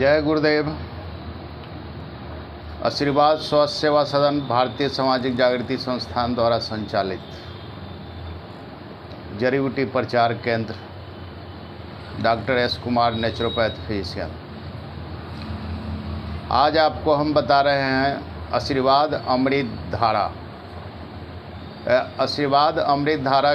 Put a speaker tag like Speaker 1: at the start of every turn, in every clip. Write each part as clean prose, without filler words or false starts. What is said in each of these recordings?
Speaker 1: जय गुरुदेव। आशीर्वाद स्वास्थ्य सेवा सदन भारतीय सामाजिक जागृति संस्थान द्वारा संचालित जड़ी बूटी प्रचार केंद्र doctor S Kumar naturopath physician. आज आपको हम बता रहे हैं आशीर्वाद अमृत धारा। आशीर्वाद अमृत धारा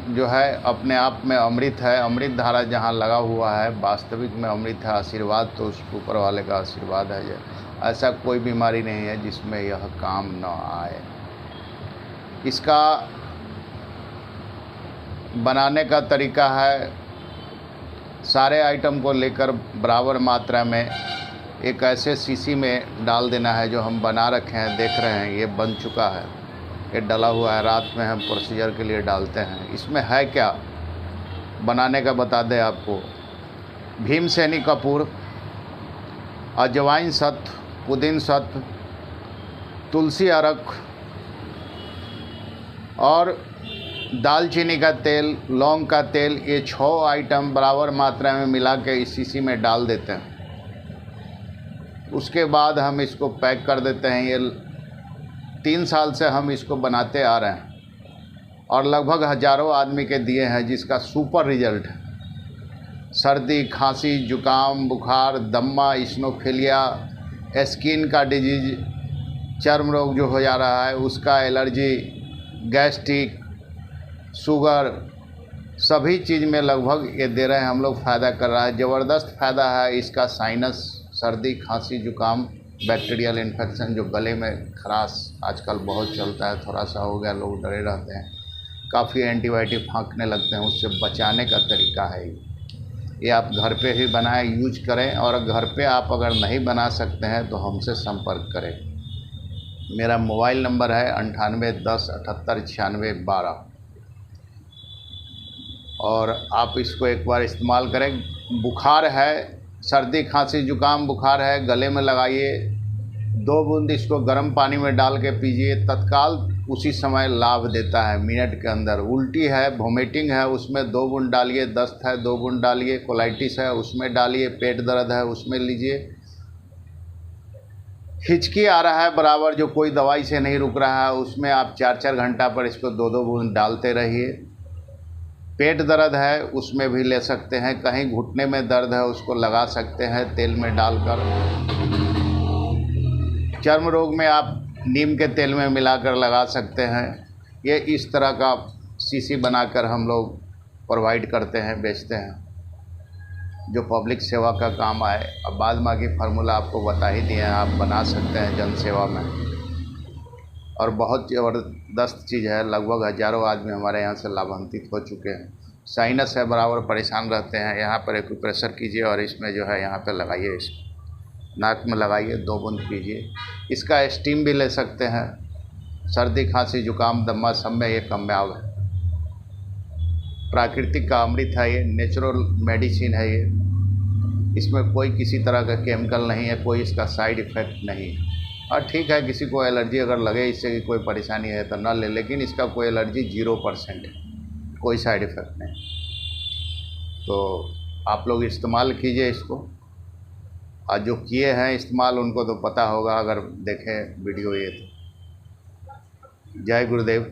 Speaker 1: जो है अपने आप में अमृत है। अमृत धारा जहाँ लगा हुआ है वास्तविक में अमृत है। आशीर्वाद तो उस ऊपर वाले का आशीर्वाद है। ऐसा कोई बीमारी नहीं है जिसमें यह काम न आए। इसका बनाने का तरीका है, सारे आइटम को लेकर बराबर मात्रा में एक ऐसे शीशी में डाल देना है जो हम बना रखे हैं, देख रहे हैं ये बन चुका है, ये डला हुआ है। रात में हम प्रोसीजर के लिए डालते हैं। इसमें है क्या बनाने का बता दें आपको। भीमसेनी कपूर, अजवाइन सत्व, पुदीन सत्व, तुलसी अरक और दालचीनी का तेल, लौंग का तेल, ये 6 आइटम बराबर मात्रा में मिला के इस शीशी में डाल देते हैं। उसके बाद हम इसको पैक कर देते हैं। ये 3 साल से हम इसको बनाते आ रहे हैं और लगभग हज़ारों आदमी के दिए हैं, जिसका सुपर रिजल्ट है। सर्दी, खांसी, जुकाम, बुखार, दम्मा, इस्नोफिलिया, स्किन का डिजीज, चर्म रोग जो हो जा रहा है उसका, एलर्जी, गैस्ट्रिक, शुगर, सभी चीज़ में लगभग ये दे रहे हैं हम लोग। फ़ायदा कर रहा है, ज़बरदस्त फ़ायदा है इसका। साइनस, सर्दी, खांसी, जुकाम, बैक्टीरियल इन्फेक्शन, जो गले में खराश आजकल बहुत चलता है, थोड़ा सा हो गया लोग डरे रहते हैं, काफ़ी एंटीबायोटिक फाँकने लगते हैं, उससे बचाने का तरीका है ये। आप घर पे ही बनाएं, यूज करें। और घर पे आप अगर नहीं बना सकते हैं तो हमसे संपर्क करें। मेरा मोबाइल नंबर है 98 10 78 96 12 और आप इसको एक बार इस्तेमाल करें। बुखार है, सर्दी, खांसी, जुकाम, बुखार है, गले में लगाइए। 2 बूंद इसको गर्म पानी में डाल के पीजिए, तत्काल उसी समय लाभ देता है, मिनट के अंदर। उल्टी है, वोमिटिंग है, उसमें 2 बूंद डालिए। दस्त है, 2 बूंद डालिए। कोलाइटिस है, उसमें डालिए। पेट दर्द है, उसमें लीजिए। हिचकी आ रहा है बराबर, जो कोई दवाई से नहीं रुक रहा है, उसमें आप 4-4 घंटा पर इसको 2-2 बूंद डालते रहिए। पेट दर्द है, उसमें भी ले सकते हैं। कहीं घुटने में दर्द है, उसको लगा सकते हैं तेल में डालकर। चर्म रोग में आप नीम के तेल में मिलाकर लगा सकते हैं। ये इस तरह का शीशी बनाकर हम लोग प्रोवाइड करते हैं, बेचते हैं, जो पब्लिक सेवा का काम आए। अब बाद बाकी फार्मूला आपको बता ही दिए हैं, आप बना सकते हैं जन सेवा में। और बहुत ज़बरदस्त चीज़ है। लगभग हज़ारों आदमी हमारे यहाँ से लाभान्वित हो चुके हैं। साइनस है, बराबर परेशान रहते हैं, यहाँ पर एक्यूप्रेशर कीजिए और इसमें जो है यहाँ पे लगाइए, इसको नाक में लगाइए, 2 बूंद पीजिए। इसका स्टीम भी ले सकते हैं। सर्दी, खांसी, जुकाम, दम्मा सब में ये कामयाब है। प्राकृतिक का अमृत है ये, नेचुरल मेडिसिन है ये। इसमें कोई किसी तरह का केमिकल नहीं है, कोई इसका साइड इफ़ेक्ट नहीं है। और ठीक है, किसी को एलर्जी अगर लगे, इससे की कोई परेशानी है तो ना ले, लेकिन इसका कोई एलर्जी 0% है, कोई साइड इफ़ेक्ट नहीं। तो आप लोग इस्तेमाल कीजिए इसको। और जो किए हैं इस्तेमाल, उनको तो पता होगा अगर देखें वीडियो ये तो। जय गुरुदेव।